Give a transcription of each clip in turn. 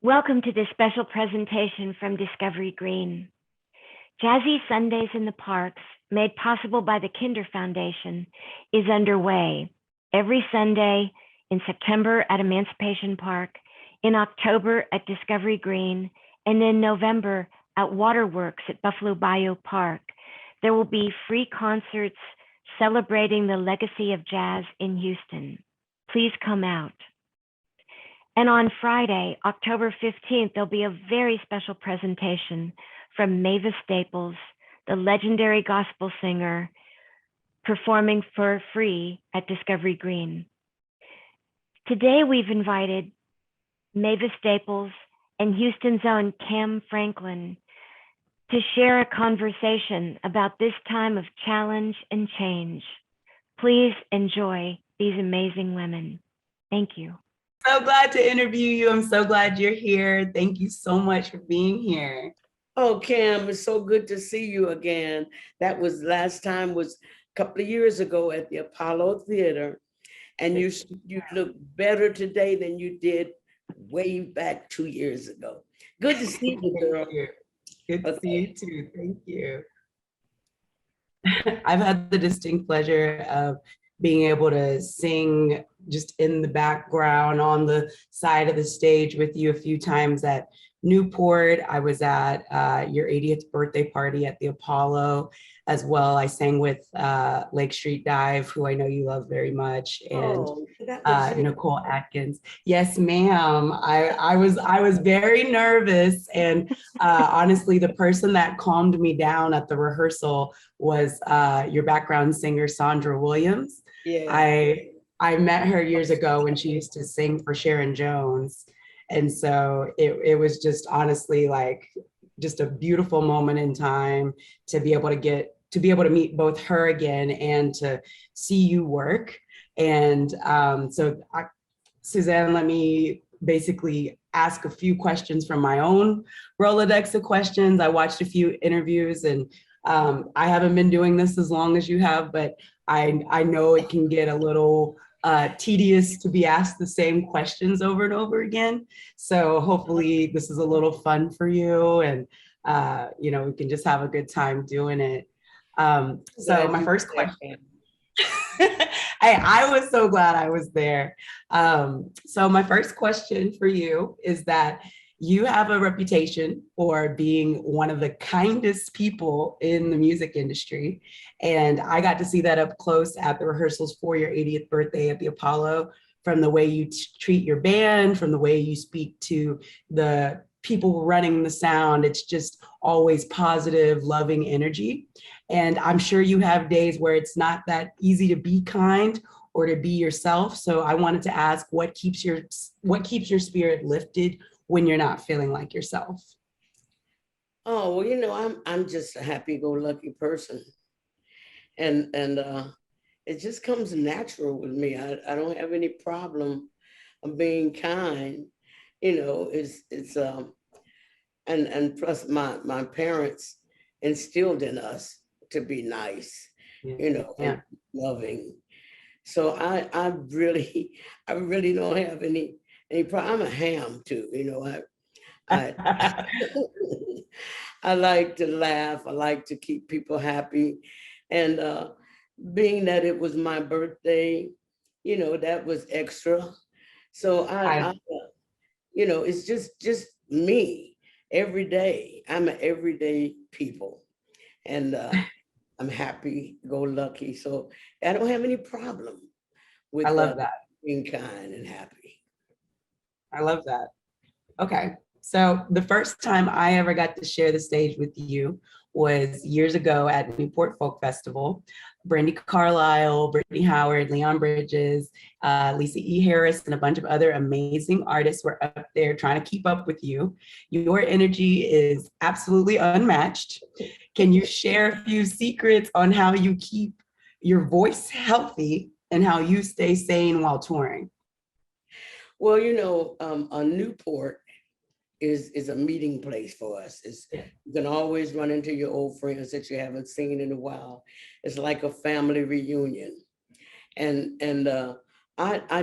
Welcome to this special presentation from Discovery Green. Jazzy Sundays in the Parks, made possible by the Kinder Foundation, is underway every Sunday in September at Emancipation Park, in October at Discovery Green, and in November at Waterworks at Buffalo Bayou Park. There will be free concerts celebrating the legacy of jazz in Houston. Please come out. And on Friday, October 15th, there'll be a very special presentation from Mavis Staples, the legendary gospel singer, performing for free at Discovery Green. Today, we've invited Mavis Staples and Houston's own Kam Franklin to share a conversation about this time of challenge and change. Please enjoy these amazing women. Thank you. So glad to interview you. I'm so glad you're here. Thank you so much for being here. Oh, Kam, it's so good to see you again. That was last time was a couple of years ago at the Apollo Theater. And you look better today than you did way back 2 years ago. Good to see you, girl. Good to see you too. Thank you. I've had the distinct pleasure of being able to sing just in the background on the side of the stage with you a few times at Newport. I was at your 80th birthday party at the Apollo as well. I sang with Lake Street Dive, who I know you love very much, and Nicole Atkins. Yes, ma'am. I was very nervous, and honestly, the person that calmed me down at the rehearsal was your background singer, Sandra Williams. Yeah. I met her years ago when she used to sing for Sharon Jones. And so it was just honestly like just a beautiful moment in time to be able to meet both her again and to see you work. And Suzanne, let me basically ask a few questions from my own Rolodex of questions. I watched a few interviews, and I haven't been doing this as long as you have, but I know it can get a little tedious to be asked the same questions over and over again. So hopefully this is a little fun for you, and we can just have a good time doing it. So my first question. I was so glad I was there. So my first question for you is that you have a reputation for being one of the kindest people in the music industry. And I got to see that up close at the rehearsals for your 80th birthday at the Apollo, from the way you treat your band, from the way you speak to the people running the sound. It's just always positive, loving energy. And I'm sure you have days where it's not that easy to be kind or to be yourself. So I wanted to ask, what keeps your spirit lifted when you're not feeling like yourself? Oh, well, I'm just a happy-go-lucky person. And it just comes natural with me. I don't have any problem of being kind. It's and plus my parents instilled in us to be nice, and loving. So I really don't have any problem. I'm a ham too, I I like to laugh. I like to keep people happy. And being that it was my birthday, that was extra. So it's just me every day. I'm an everyday people, and I'm happy, go lucky. So I don't have any problem with I love that. being kind and happy. I love that. Okay. So the first time I ever got to share the stage with you was years ago at Newport Folk Festival. Brandy Carlisle, Brittany Howard, Leon Bridges, Lisa E. Harris, and a bunch of other amazing artists were up there trying to keep up with you. Your energy is absolutely unmatched. Can you share a few secrets on how you keep your voice healthy and how you stay sane while touring? Well, Newport is a meeting place for us. You can always run into your old friends that you haven't seen in a while. It's like a family reunion. And I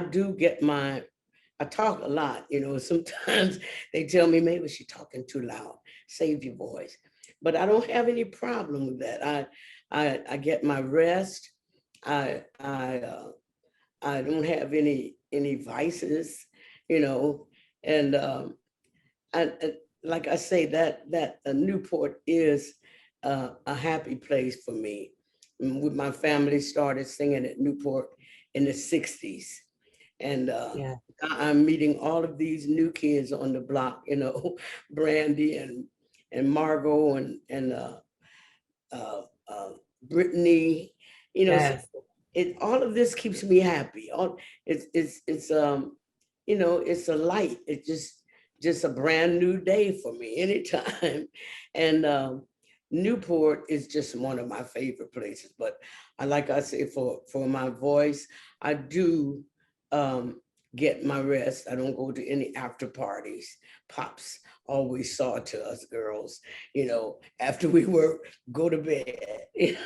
I talk a lot, sometimes they tell me, maybe she's talking too loud, save your voice. But I don't have any problem with that. I get my rest. I don't have any vices, and like I say, that Newport is a happy place for me. With my family started singing at Newport in the 60s. And Yeah. I'm meeting all of these new kids on the block, Brandy and Margot and Brittany, so Yes. all of this keeps me happy. It's a light. It's just a brand new day for me anytime. And Newport is just one of my favorite places. But like I say, for my voice, I do get my rest. I don't go to any after parties. Pops always saw to us girls, after we work, go to bed.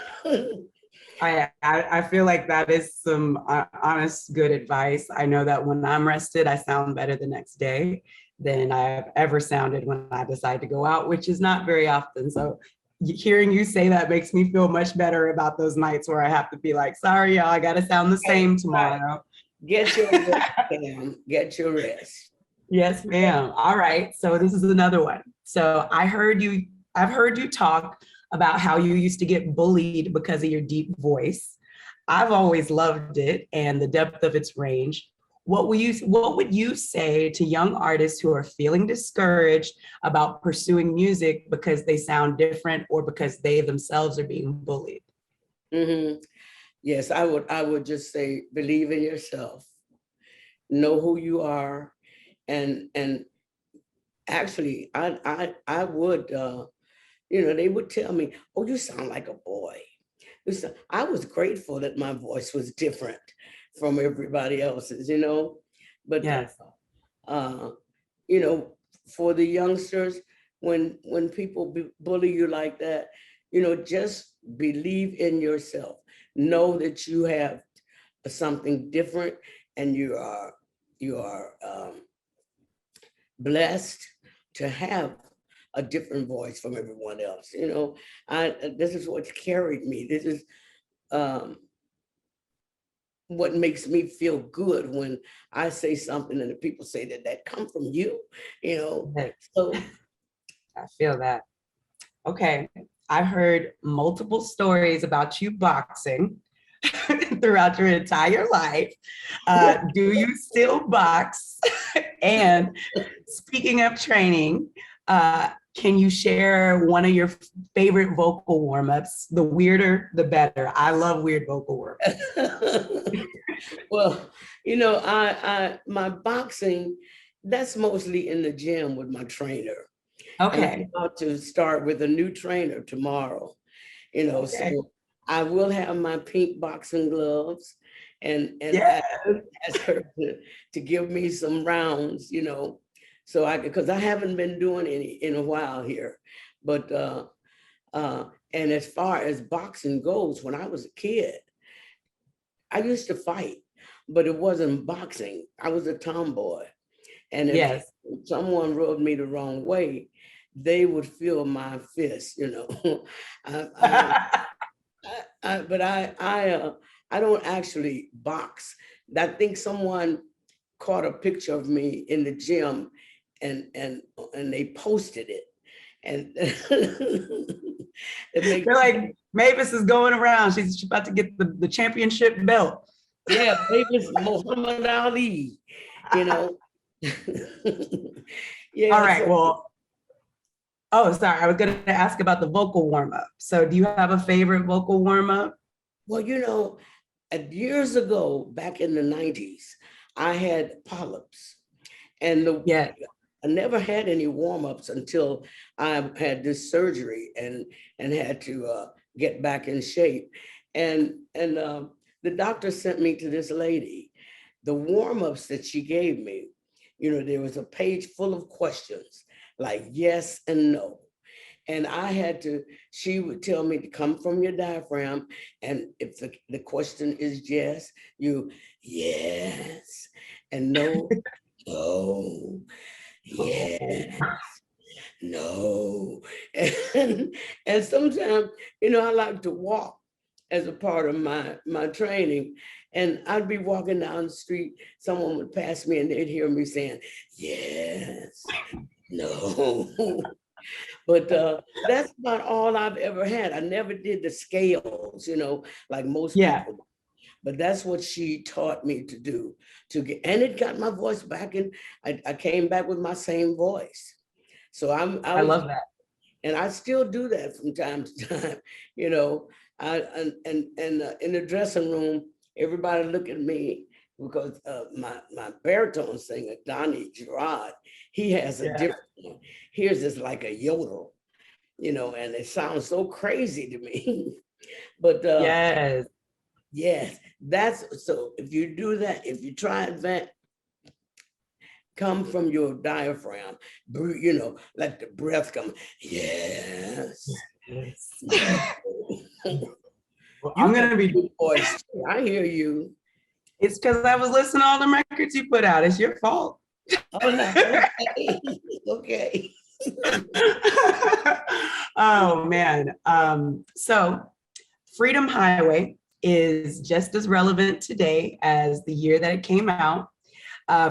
I feel like that is some honest, good advice. I know that when I'm rested, I sound better the next day than I've ever sounded when I decide to go out, which is not very often. So hearing you say that makes me feel much better about those nights where I have to be like, sorry, y'all, I got to sound the same tomorrow. Get your rest, Sam. Get your rest. Yes, ma'am. All right. So this is another one. So I've heard you talk about how you used to get bullied because of your deep voice. I've always loved it and the depth of its range. What would you say to young artists who are feeling discouraged about pursuing music because they sound different or because they themselves are being bullied? Mm-hmm. Yes, I would just say, believe in yourself, know who you are, and actually, I would, they would tell me, "Oh, you sound like a boy." I was grateful that my voice was different from everybody else's, but Yes. uh, you know, for the youngsters, when people bully you like that, just believe in yourself. Know that you have something different, and you are blessed to have a different voice from everyone else. This is what's carried me. This is um, what makes me feel good when I say something and the people say that come from you. Yes. So I feel that. Okay. I've heard multiple stories about you boxing throughout your entire life. Do you still box? And speaking of training, can you share one of your favorite vocal warm-ups? The weirder, the better. I love weird vocal warm-ups. well, I my boxing, that's mostly in the gym with my trainer. And I'm Okay. about to start with a new trainer tomorrow, Okay. so I will have my pink boxing gloves and Yeah. ask her to give me some rounds, so because I haven't been doing any in a while here. But and as far as boxing goes, when I was a kid, I used to fight, but it wasn't boxing. I was a tomboy. And if Yes. someone rubbed me the wrong way, they would feel my fist, I, I, but I don't actually box. I think someone caught a picture of me in the gym and they posted it. And it makes They're like, Mavis is going around. She's about to get the championship belt. yeah, Mavis Muhammad Ali, you know. All Yeah, right. so Well, oh, sorry. I was going to ask about the vocal warm up. So, do you have a favorite vocal warm up? well, years ago, back in the 90s, I had polyps. And Yes. I never had any warm-ups until I had this surgery and had to get back in shape. And the doctor sent me to this lady. The warm-ups that she gave me, there was a page full of questions like yes and no. And she would tell me to come from your diaphragm. And if the question is yes, you yes, and no. Oh, yeah. Oh. No. And sometimes, I like to walk as a part of my training. And I'd be walking down the street, someone would pass me and they'd hear me saying, yes, no. But that's about all I've ever had. I never did the scales, like most Yeah. people. But that's what she taught me to do. And it got my voice back, and I came back with my same voice. So I love that. and I still do that from time to time. You know, in the dressing room, everybody look at me because my baritone singer Donnie Gerard, he has a different one. Here's just like a yodel, and it sounds so crazy to me. But Yes. yes, that's so. If you do that, if you try that, come from your diaphragm, let the breath come. Yes. Well, I'm gonna be. Voice. I hear you. It's because I was listening to all the records you put out. It's your fault. Oh no. Okay. Oh man. So Freedom Highway is just as relevant today as the year that it came out.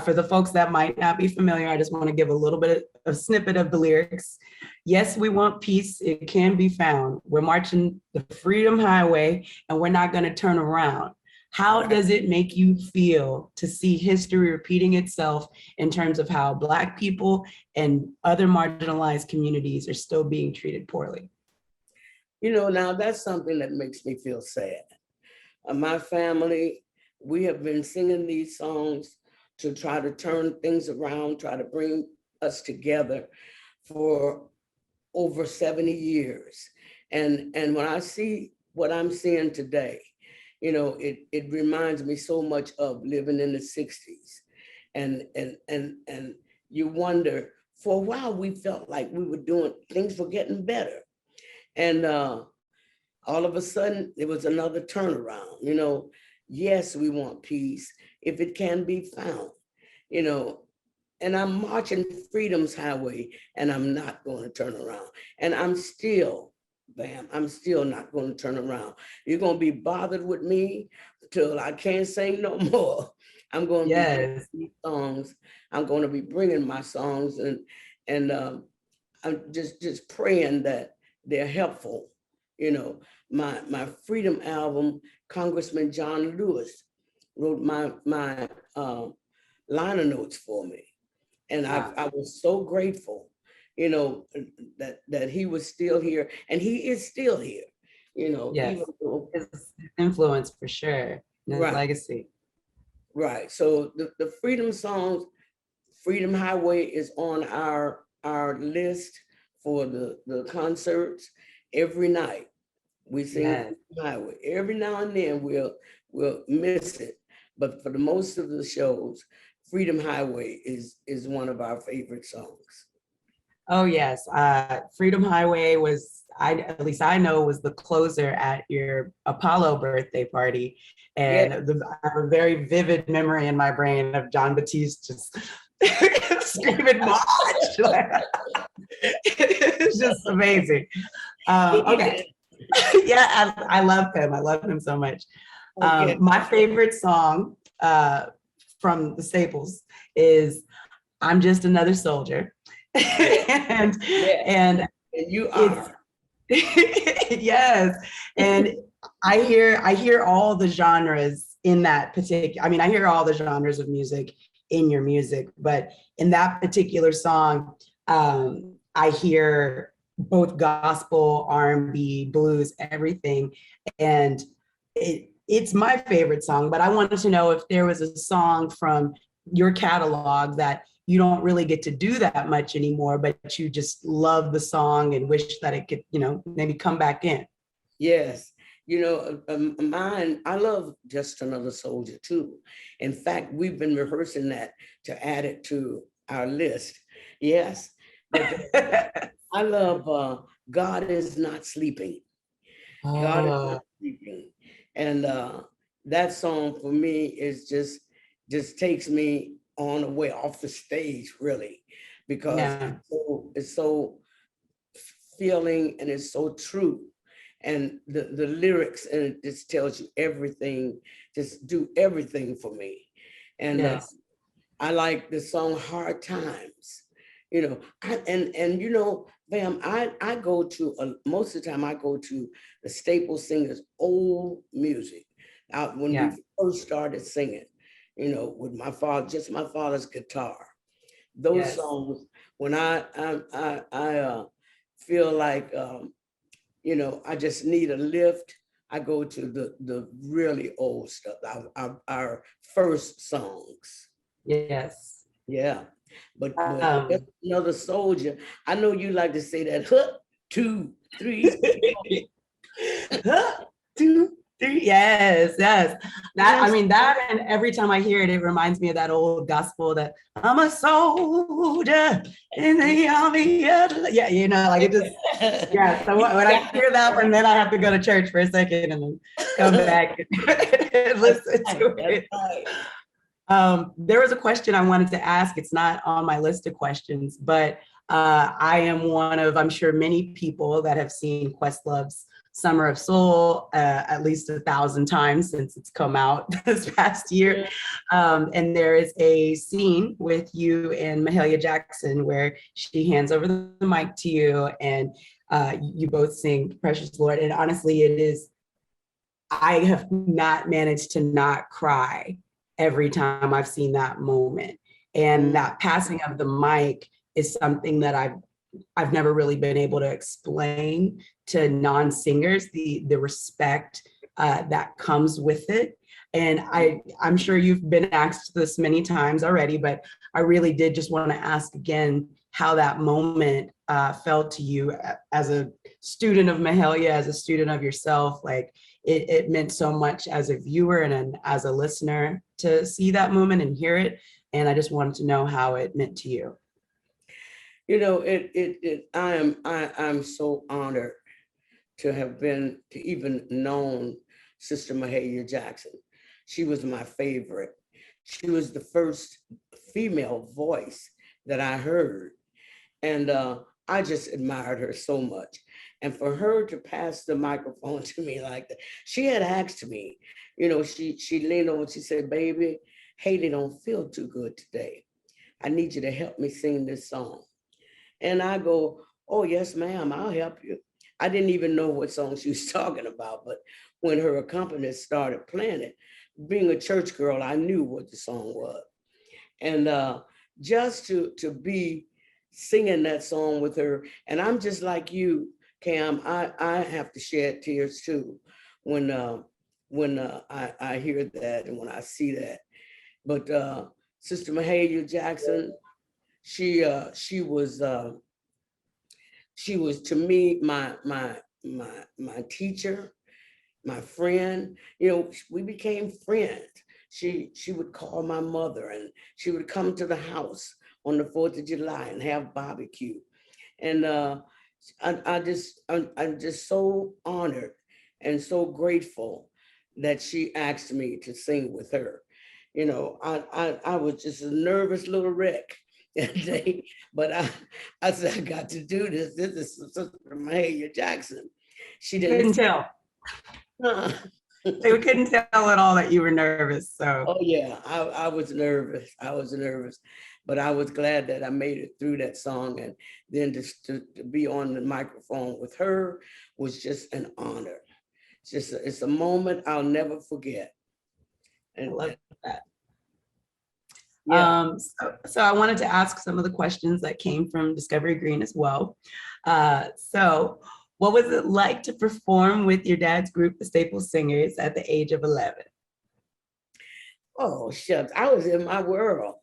For the folks that might not be familiar, I just want to give a little bit of a snippet of the lyrics. Yes, we want peace. It can be found. We're marching the Freedom Highway and we're not going to turn around. How does it make you feel to see history repeating itself in terms of how Black people and other marginalized communities are still being treated poorly? Now that's something that makes me feel sad. My family, we have been singing these songs to try to turn things around, try to bring us together for over 70 years. And when I see what I'm seeing today, it reminds me so much of living in the 60s. And you wonder, for a while we felt like we were doing, things were getting better. And all of a sudden there was another turnaround. Yes, we want peace if it can be found, and I'm marching Freedom's Highway and I'm not going to turn around. And I'm still not going to turn around. You're going to be bothered with me till I can't sing no more. I'm going to be singing these songs. I'm going to be bringing my songs, and I'm just praying that they're helpful. My Freedom album, Congressman John Lewis wrote my liner notes for me. And I was so grateful, that he was still here, and he is still here, Yes. even though his influence for sure, his legacy. Right. So the Freedom songs, Freedom Highway is on our list for the concerts every night. We sing Freedom Highway. Every now and then we'll miss it, but for the most of the shows, Freedom Highway is one of our favorite songs. Oh yes, Freedom Highway was, at least I know, was the closer at your Apollo birthday party, and I have a very vivid memory in my brain of John Batiste just screaming "March!" It's just amazing. Okay, yeah, I love him. I love him so much. My favorite song from the Staples is "I'm Just Another Soldier." and you are. Yes, and I hear all the genres in that particular. I mean, I hear all the genres of music in your music, but in that particular song, I hear both gospel, R&B, blues, everything, and it's my favorite song. But I wanted to know if there was a song from your catalog that you don't really get to do that much anymore, but you just love the song and wish that it could, maybe come back in. Yes. Mine, I love Just Another Soldier too. In fact, we've been rehearsing that to add it to our list. Yes. But I love God Is Not Sleeping. God Is Not Sleeping. And that song for me is just takes me on the way off the stage, really, because it's so feeling and it's so true. And the lyrics, and it just tells you everything, just do everything for me. And Yes. I like the song Hard Times. You know, and you know, Bam, I go to most of the time I go to the Staples Singers old music. Out when we first started singing, you know, with my father, just my father's guitar. Those songs, when I feel like you know, I just need a lift, I go to the really old stuff, our first songs. Yes. Yeah. But just another soldier. I know you like to say that, huh, 2, 3, 2, 3. Yes, yes. That, I mean, that, and every time I hear it, it reminds me of that old gospel that I'm a soldier in the army. Yeah, you know, like it just, yeah. So when I hear that one, then I have to go to church for a second and then come back and listen to it. There was a question I wanted to ask. It's not on my list of questions, but I am one of, I'm sure, many people that have seen Questlove's Summer of Soul at least 1,000 times since it's come out this past year. And there is a scene with you and Mahalia Jackson where she hands over the mic to you and you both sing Precious Lord. And honestly, it is, I have not managed to not cry every time I've seen that moment. And that passing of the mic is something that I've never really been able to explain to non-singers, the respect that comes with it. And I'm sure you've been asked this many times already, but I really did just want to ask again how that moment felt to you as a student of Mahalia, as a student of yourself. Like it meant so much as a viewer and as a listener to see that moment and hear it. And I just wanted to know how it meant to you. You know, I'm so honored to have been, to even known Sister Mahalia Jackson. She was my favorite. She was the first female voice that I heard. And I just admired her so much. And for her to pass the microphone to me like that, she had asked me, you know, she leaned over and she said, baby, Haley don't feel too good today. I need you to help me sing this song. And I go, oh, yes, ma'am, I'll help you. I didn't even know what song she was talking about, but when her accompanist started playing it, being a church girl, I knew what the song was. And just to be singing that song with her, and I'm just like you, Cam, I have to shed tears too when I hear that and when I see that. But Sister Mahalia Jackson, she was to me my teacher, my friend. You know, we became friends. She would call my mother and she would come to the house on the 4th of July and have barbecue. And I'm just so honored and so grateful that she asked me to sing with her. You know, I was just a nervous little wreck that day, but I said, I got to do this. This is Sister Mahalia Jackson. She didn't tell. They couldn't tell at all that you were nervous. So. Oh yeah, I was nervous. I was nervous, but I was glad that I made it through that song, and then just to be on the microphone with her was just an honor. It's a moment I'll never forget. And I love that. Yeah. So I wanted to ask some of the questions that came from Discovery Green as well. So what was it like to perform with your dad's group, the Staples Singers, at the age of 11? Oh, shucks. I was in my world.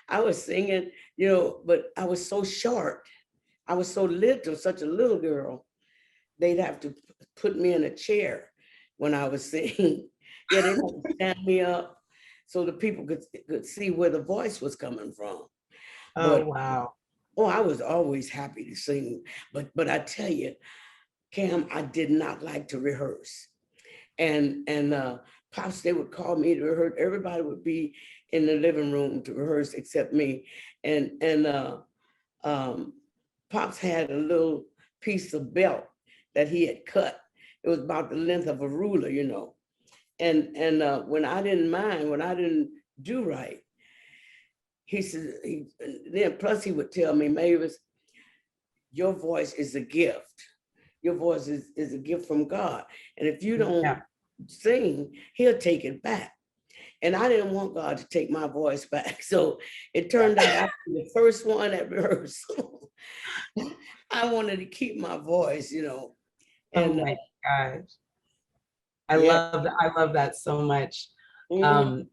I was singing, you know, but I was so short. I was so little, such a little girl. They'd have to put me in a chair when I was singing. Yeah, they'd have to stand me up so the people could see where the voice was coming from. Oh, wow. Oh, I was always happy to sing. But I tell you, Cam, I did not like to rehearse. And Pops, they would call me to rehearse. Everybody would be in the living room to rehearse except me. And Pops had a little piece of belt that he had cut. It was about the length of a ruler, you know. And when I didn't mind, when I didn't do right, he said, then plus he would tell me, Mavis, your voice is a gift. Your voice is a gift from God. And if you don't sing, he'll take it back. And I didn't want God to take my voice back. So it turned out after the first one at rehearsal, I wanted to keep my voice, you know. And oh my gosh. yeah. I love that so much. Mhm.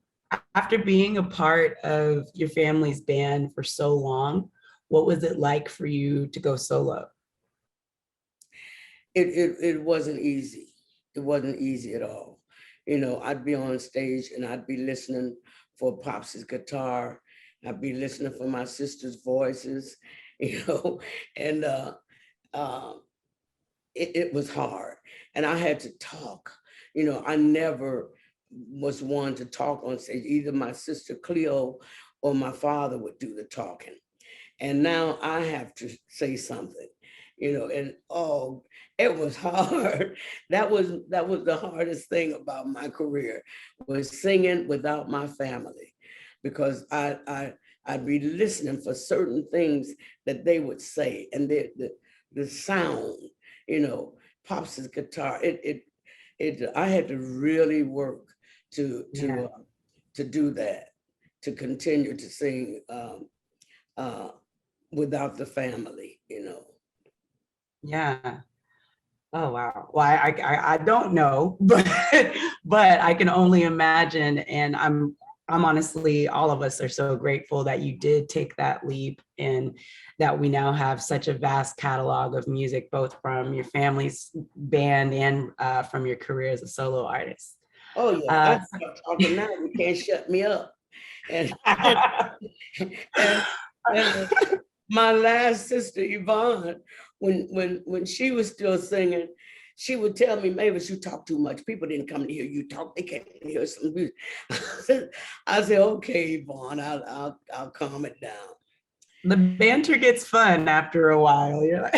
After being a part of your family's band for so long, what was it like for you to go solo? It wasn't easy. It wasn't easy at all. You know, I'd be on stage and I'd be listening for Pops's guitar. I'd be listening for my sister's voices, you know, and uh, it was hard. And I had to talk. You know, I never was one to talk on stage. Either my sister Cleo or my father would do the talking. And now I have to say something, you know, and oh, it was hard. That was the hardest thing about my career, was singing without my family, because I'd be listening for certain things that they would say, and the sound, you know, Pops's guitar. I had to really work to do that, to continue to sing uh, without the family, you know. Yeah. Oh wow. Well, I don't know, but I can only imagine. And I'm honestly, all of us are so grateful that you did take that leap, and that we now have such a vast catalog of music, both from your family's band and from your career as a solo artist. Oh yeah, I start talking now. You can't shut me up. And and, and my last sister Yvonne, when she was still singing, she would tell me, Mavis, you talk too much. People didn't come to hear you talk. They came to hear some music. I said, okay, Yvonne, I'll calm it down. The banter gets fun after a while. You're like,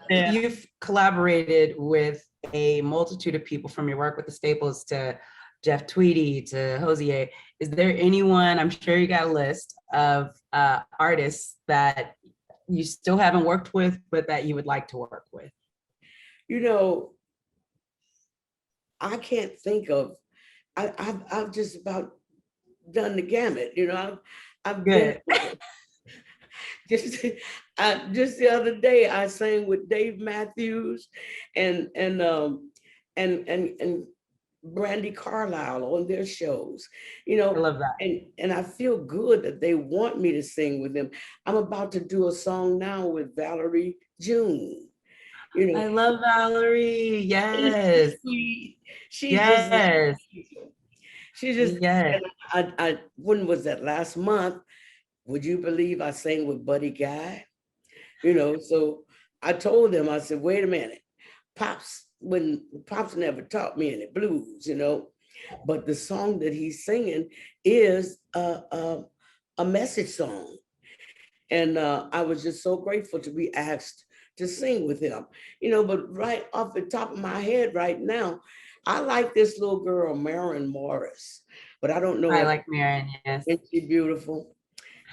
You've collaborated with a multitude of people, from your work with the Staples to Jeff Tweedy to Hosier. Is there anyone, I'm sure you got a list of artists that you still haven't worked with, but that you would like to work with? You know, I can't think of, I've just about done the gamut, you know. I've Good. been just just the other day I sang with Dave Matthews and Brandy Carlisle on their shows, you know. I love that. And I feel good that they want me to sing with them. I'm about to do a song now with Valerie June. You know, I love Valerie. Yes. She Yes. she just Yes. I when was that, last month? Would you believe I sang with Buddy Guy? You know, so I told them, I said, wait a minute, Pops never taught me any blues, you know, but the song that he's singing is a message song. And I was just so grateful to be asked to sing with him, you know. But right off the top of my head right now, I like this little girl, Maren Morris, but I don't know I if like Maren, yes. she's beautiful,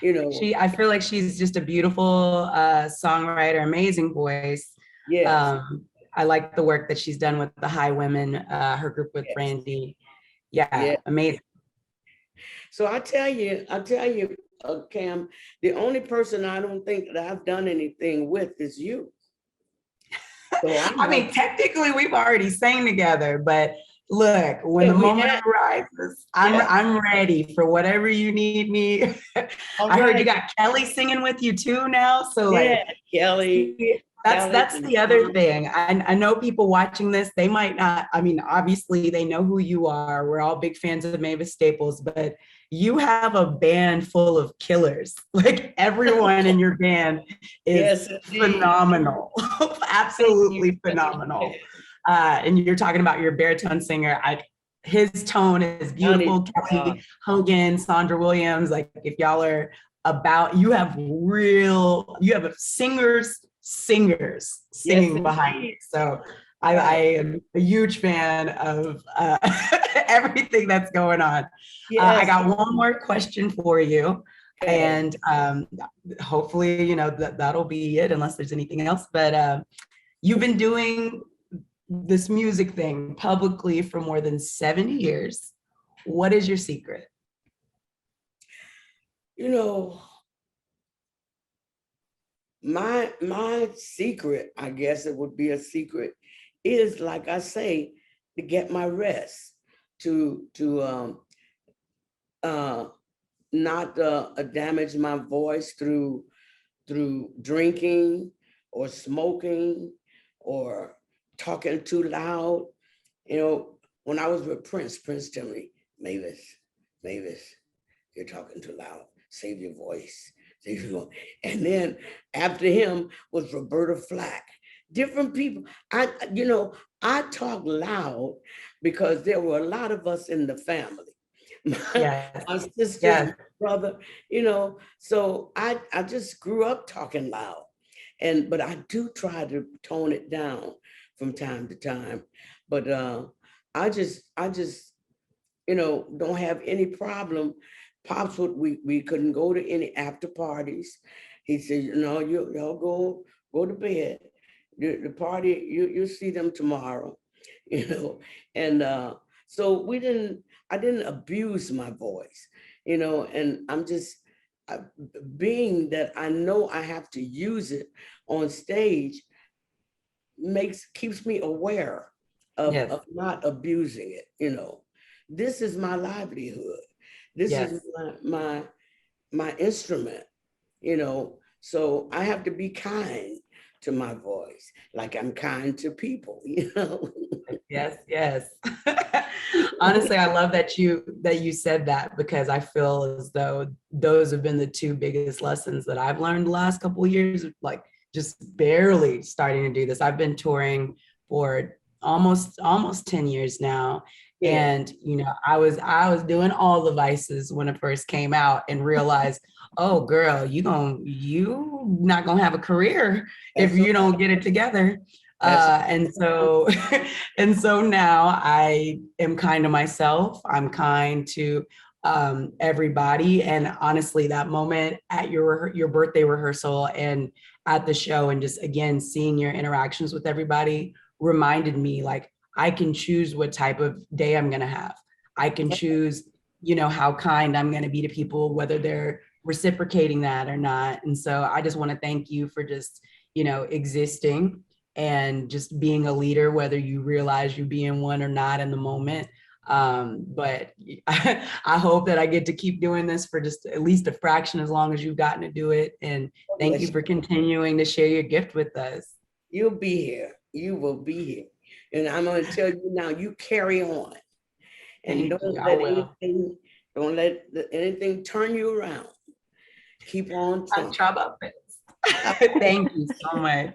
you know. I feel like she's just a beautiful songwriter, amazing voice. Yes. I like the work that she's done with the High Women, her group with Yes. Brandy. Yeah, Yeah. amazing. So I tell you, Cam, the only person I don't think that I've done anything with is you. So I mean, technically we've already sang together, but look, when the moment arises, I'm ready for whatever you need me. I heard you got Kelly singing with you too now. So like Kelly. That's the other thing. I know people watching this, they might not, I mean, obviously they know who you are. We're all big fans of Mavis Staples, but you have a band full of killers. Like everyone in your band is phenomenal, absolutely phenomenal. And you're talking about your baritone singer. his tone is beautiful. Kelly Hogan, Sandra Williams, like if y'all are about, you have a singers singing behind you. So I am a huge fan of everything that's going on. I got one more question for you. And hopefully, you know, that'll be it unless there's anything else. But you've been doing this music thing publicly for more than 70 years. What is your secret? You know, my secret, I guess it would be a secret, is, like I say, to get my rest, to not damage my voice through drinking or smoking or talking too loud. You know, when I was with Prince tell me, Mavis, you're talking too loud. Save your voice. And then after him was Roberta Flack. Different people. I talk loud because there were a lot of us in the family. My sister, my brother, you know, so I just grew up talking loud. But I do try to tone it down from time to time. But I just, you know, don't have any problem. Pops we couldn't go to any after parties. He said, you know, y'all go to bed. The party, you'll see them tomorrow, you know. And so I didn't abuse my voice, you know, and I'm just, being that I know I have to use it on stage keeps me aware of not abusing it, you know. This is my livelihood. This is my instrument, you know. So I have to be kind to my voice, like I'm kind to people, you know. Yes. Honestly, I love that you said that, because I feel as though those have been the two biggest lessons that I've learned the last couple of years, like just barely starting to do this. I've been touring for almost 10 years now. Yeah. And you know, I was doing all the vices when it first came out, and realized, oh girl, you not gonna have a career if you don't get it together. And so now I am kind to myself. I'm kind to everybody. And honestly, that moment at your birthday rehearsal and at the show, and just again seeing your interactions with everybody, reminded me, like, I can choose what type of day I'm going to have. I can choose, you know, how kind I'm going to be to people, whether they're reciprocating that or not. And so I just want to thank you for just, you know, existing and just being a leader, whether you realize you're being one or not in the moment. But I hope that I get to keep doing this for just at least a fraction as long as you've gotten to do it. And thank you for continuing to share your gift with us. You'll be here. You will be here. And I'm going to tell you now, you carry on. And don't let anything turn you around. Keep on talking. Thank you so much.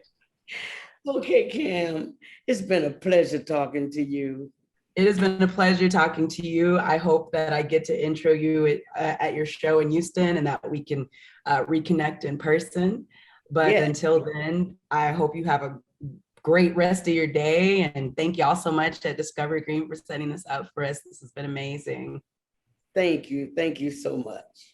Okay, Kam, it's been a pleasure talking to you. It has been a pleasure talking to you. I hope that I get to intro you at your show in Houston, and that we can reconnect in person. But until then, I hope you have a great rest of your day. And thank y'all so much at Discovery Green for setting this up for us. This has been amazing. Thank you. Thank you so much.